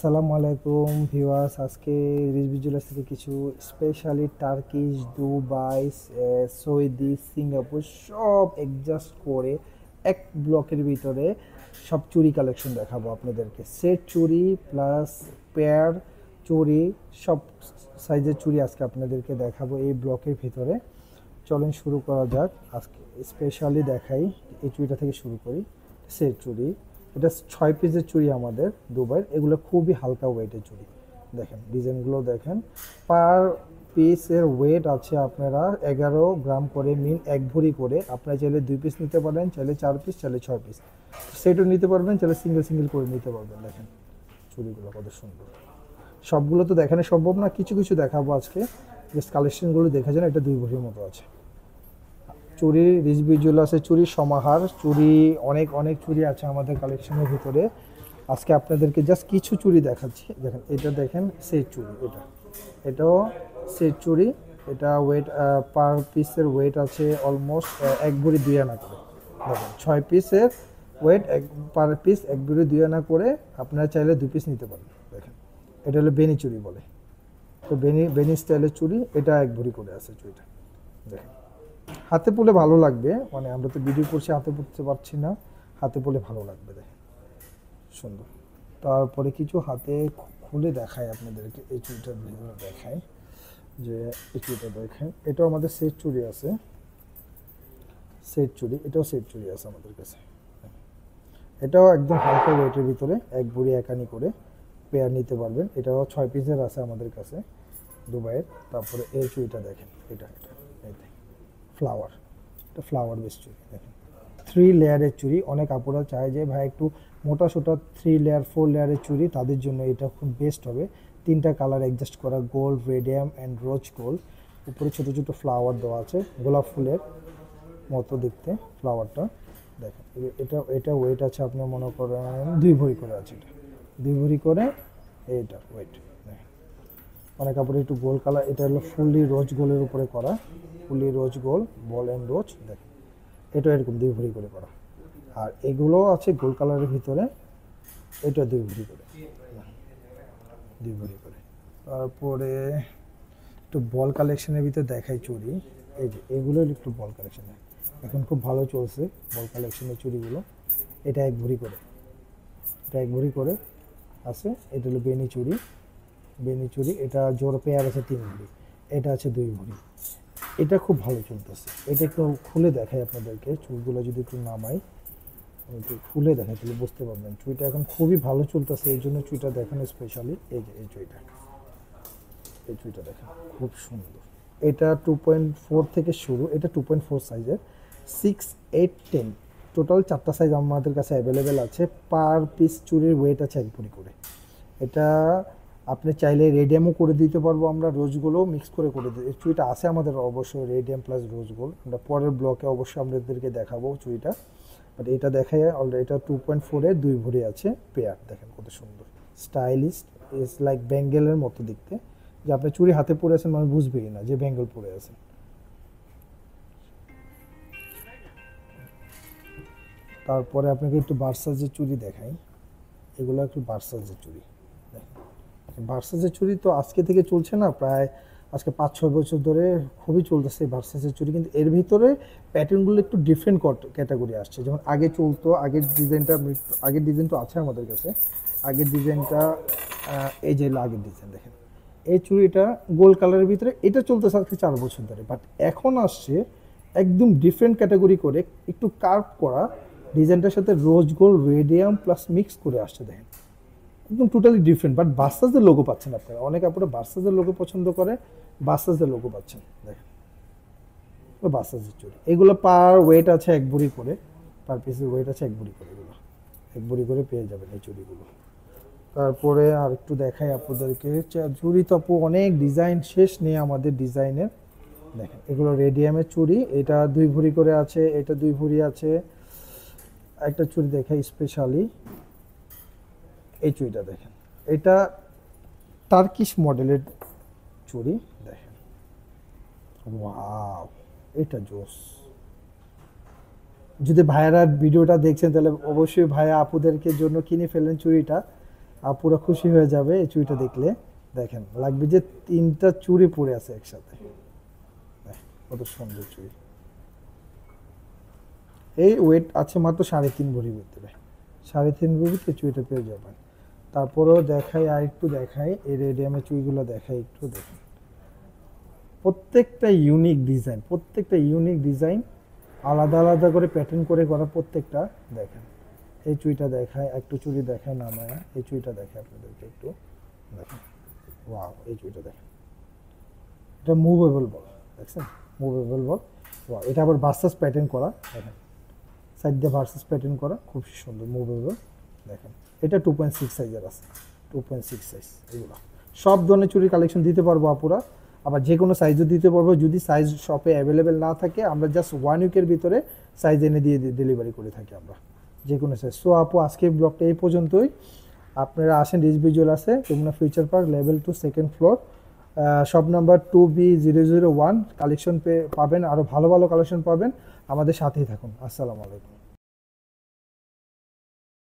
আসসালামু আলাইকুম ভিউয়ার্স, আজকে রিজভি জুয়েলার্স থেকে কিছু specially Turkish, Dubai, Saudi, Singapore সব অ্যাডজাস্ট করে এক ব্লকের ভিতরে সব চুড়ি কালেকশন দেখাবো আপনাদেরকে। সেট চুড়ি প্লাস পেয়ার চুড়ি, সব সাইজের চুড়ি আজকে আপনাদেরকে দেখাবো এই ব্লকের ভিতরে। চলেন শুরু করা যাক। আজকে স্পেশালি দেখাই, এই চুড়িটা থেকে শুরু করি। সেট চুড়ি, এটা 6 পিসের চুড়ি আমাদের দুবাইয়ের, এগুলো খুবই হালকা ওয়েটের চুড়ি। দেখেন ডিজাইনগুলো দেখেন, পার পিসের ওয়েট আছে আপনারা 11 গ্রাম করে, মিন 1 ভরি করে। আপনারা চাইলে 2 পিস নিতে পারেন, চাইলে 4 পিস, চাইলে 6 পিস সেটও নিতে পারবেন, চাইলে সিঙ্গেল সিঙ্গেল করে নিতে পারবেন। দেখেন চুড়িগুলো কত সুন্দর। সবগুলো তো দেখানো সম্ভব না, কিছু কিছু দেখাবো আজকে, জাস্ট কালেকশনগুলো দেখে যান। এটা 2 ভরির মতো আছে চুড়ি। রিজভি জুয়েলার্সের চুড়ির সমাহার, চুড়ি অনেক অনেক চুড়ি আছে আমাদের কালেকশনের ভিতরে। আজকে আপনাদেরকে জাস্ট কিছু চুড়ি দেখাচ্ছি। দেখেন এটা, দেখেন সেট চুড়ি, এটাও সেট চুড়ি। এটা ওয়েট, পার পিসের ওয়েট আছে অলমোস্ট 1 ভরি 2 আনা করে। দেখেন 6 পিসের ওয়েট, পার পিস 1 ভরি 2 আনা করে। আপনারা চাইলে 2 পিস নিতে পারেন। দেখেন এটা হলো বেনি চুড়ি বলে, তো বেনি বেনি স্টাইলের চুড়ি। এটা 1 ভরি করে আছে চুড়িটা। দেখেন হাতে পরলে ভালো লাগবে, মানে আমরা তো ভিডিও করছি, হাতে পরতে পারছি না, হাতে পরলে ভালো লাগবে। দেখেন সুন্দর। তারপরে কিছু হাতে খুলে দেখায় আপনাদেরকে, এই চুড়িটার ভিতরে দেখায় যে এই চুড়িটা দেখেন, এটাও আমাদের সেট চুড়ি আছে। সেট চুড়ি, এটাও সেট চুড়ি আছে আমাদের কাছে। এটাও একদম হালকা ওয়েটের ভিতরে, 1 ভরি 1 আনি করে পেয়ার নিতে পারবেন। এটাও 6 পিসের আছে আমাদের কাছে দুবাইয়ের। তারপরে এই চুড়িটা দেখেন, এটা ফ্লাওয়ার, এটা ফ্লাওয়ার বেস চুড়ি। দেখেন 3 লেয়ারের চুড়ি। অনেক আপুরা চায় যে ভাই একটু মোটা সোটা 3 লেয়ার 4 লেয়ারের চুড়ি, তাদের জন্য এটা খুব বেস্ট হবে। 3টা কালার অ্যাডজাস্ট করা, gold, radium and rose gold. উপরে ছোটো ছোটো ফ্লাওয়ার দেওয়া আছে, গোলাপ ফুলের মতো দেখতে ফ্লাওয়ারটা। দেখেন এটা এটা ওয়েট আছে আপনার মনে করেন 2 ভরি করে আছে। এটা 2 ভরি করে, এইটা ওয়েট। দেখেন অনেক কাপড়ে একটু গোল্ড কালার, এটা হলো ফুললি রোজ গোল্ডের উপরে করা, ফুললি রোজ গোল্ড, বল অ্যান্ড রোজ। দেখেন এটা এরকম 2 ভরি করে করা। আর এগুলো আছে গোল্ড কালারের ভিতরে, এটা 2 ভরি করে, 2 ভরি করে। তারপরে একটু বল কালেকশনের ভিতরে দেখাই চুড়ি। এই যে এগুলো একটু বল কালেকশন, এখন খুব ভালো চলছে বল কালেকশনের চুড়িগুলো। এটা 1 ভরি করে, এটা 1 ভরি করে আছে। এটা হলো বেনি চুড়ি, বেনি চুড়ি। এটা জোর পেয়ার আছে 3 ভরি, এটা আছে 2 ভরি। এটা খুব ভালো চলতেছে। এটা একটু খুলে দেখাই আপনাদেরকে, চুলগুলো যদি একটু নামাই, একটু খুলে দেখাই তাহলে বুঝতে পারবেন। চুইটা এখন খুবই ভালো চলতেছে, এই জন্য চুইটা দেখানো স্পেশালি। এই যে এই চুইটা, এই চুইটা দেখেন খুব সুন্দর। এটা 2.4 থেকে শুরু, এটা 2.4 সাইজের, 6, 8, 10 টোটাল 4টা সাইজ আমাদের কাছে অ্যাভেলেবেল আছে। পার পিস চুড়ির ওয়েট আছে 1 ভরি করে। এটা আপনি চাইলে রেডিয়ামও করে দিতে পারবো, আমরা রোজগুলো মিক্স করে দিই। এই চুড়িটা আছে আমাদের অবশ্যই রেডিয়াম প্লাস রোজ গোল্ড, আমরা পরের ব্লকে অবশ্যই আপনাদেরকে দেখাবো চুড়িটা। বাট এটা দেখায় অলরেডি, এটা 2.4-এ 2 ভরি আছে পেয়ার। দেখেন কত সুন্দর, স্টাইলিশ, ইটস লাইক ব্যাঙ্গেলের মতো দেখতে। যে আপনি চুড়ি হাতে পরে আছেন মানে বুঝবেই না যে ব্যাঙ্গেল পরে আছেন। তারপরে আপনাকে একটু বার্সাজের চুড়ি দেখাই। এগুলো একটু বার্সাজের চুড়ি। ভার্সাসের চুড়ি তো আজকে থেকে চলছে না, প্রায় আজকে 5-6 বছর ধরে খুবই চলতেছে ভার্সাসের চুড়ি। কিন্তু এর ভিতরে প্যাটার্নগুলো একটু ডিফারেন্ট ক্যাটাগরি আসছে। যেমন আগে চলতো, আগের ডিজাইনটা, আগের ডিজাইন তো আছে আমাদের কাছে। আগের ডিজাইনটা, এই যে আগের ডিজাইন দেখেন, এই চুড়িটা গোল্ড কালারের ভিতরে, এটা চলতেছে আজকে 4 বছর ধরে। বাট এখন আসছে একদম ডিফারেন্ট ক্যাটাগরি করে, একটু কার্ভ করা ডিজাইনটার সাথে rose gold, radium plus mix করে আসছে। দেখেন একদম টোটালি ডিফারেন্ট। বাট বার্সাসের লোগো পাচ্ছেন আপনারা, অনেক আপনারা বার্সাসের লোগো পছন্দ করে, বার্সাসের লোগো পাচ্ছেন। দেখেন বার্সাসের চুড়ি, এগুলো পার ওয়েট আছে 1 ভরি করে, পার পিসের ওয়েট আছে 1 ভরি করে। এগুলো 1 ভরি করে পেয়ে যাবেন এই চুড়িগুলো। তারপরে আর একটু দেখাই আপনাদেরকে চুড়ি। তো আপু অনেক ডিজাইন, শেষ নেই আমাদের ডিজাইনের। দেখেন এগুলো রেডিয়ামের চুড়ি, এটা 2 ভরি করে আছে, এটা 2 ভরি আছে। একটা চুড়ি দেখাই স্পেশালি, এই চুড়িটা দেখেন, এটা টার্কিশ মডেলের চুড়ি। দেখেন ওয়াও, এটা জোস। যদি ভাইয়ারা ভিডিওটা দেখছেন তাহলে অবশ্যই ভাইয়া আপুদেরকে জন্য কিনে ফেলেন চুড়িটা। আপুরা খুশি হয়ে যাবে এই চুড়িটা দেখলে। দেখেন লাগবে যে 3টা চুড়ি পরে আছে একসাথে, কত সুন্দর চুড়ি। এই ওয়েট আছে মাত্র 3.5 ভরির ভিতরে, 3.5 ভরির ভিতরে চুড়িটা পেয়ে যাবেন। তারপরেও দেখাই, আর একটু দেখাই এই রেডিয়ামের চুড়িগুলো দেখাই, একটু দেখেন প্রত্যেকটা ইউনিক ডিজাইন, প্রত্যেকটা ইউনিক ডিজাইন, আলাদা আলাদা করে প্যাটার্ন করে করা প্রত্যেকটা। দেখেন এই চুড়িটা দেখায়, একটু চুড়ি দেখায় নামায়, এই চুড়িটা দেখায় আপনাদেরকে একটু দেখেন। ওয়াও, এই চুড়িটা দেখেন, এটা মুভেবল বল, দেখছেন মুভেবল বল। ওয়াও, এটা আবার ভার্সাস প্যাটার্ন করা, দেখেন সাইড দিয়ে ভার্সাস প্যাটার্ন করা, খুব সুন্দর মুভেবল। দেখেন এটা 2.6 সাইজের আছে, 2.6 সাইজ। এগুলো সব ধরনের চুড়ির কালেকশন দিতে পারবো আপুরা, আবার যে কোনো সাইজও দিতে পারবো। যদি সাইজ শপে অ্যাভেলেবেল না থাকে আমরা জাস্ট 1 উইকের ভিতরে সাইজ এনে দিয়ে ডেলিভারি করে থাকি আমরা, যে কোনো সাইজ। সো আপু আজকের ব্লগটা এই পর্যন্তই। আপনারা আসেন রিজভি জুয়েলার্সে, Jamuna future park, level 2, 2nd floor, shop number 2B001। Collection পাবেন, আরও ভালো ভালো কালেকশন পাবেন। আমাদের সাথেই থাকুন। আসসালামু আলাইকুম।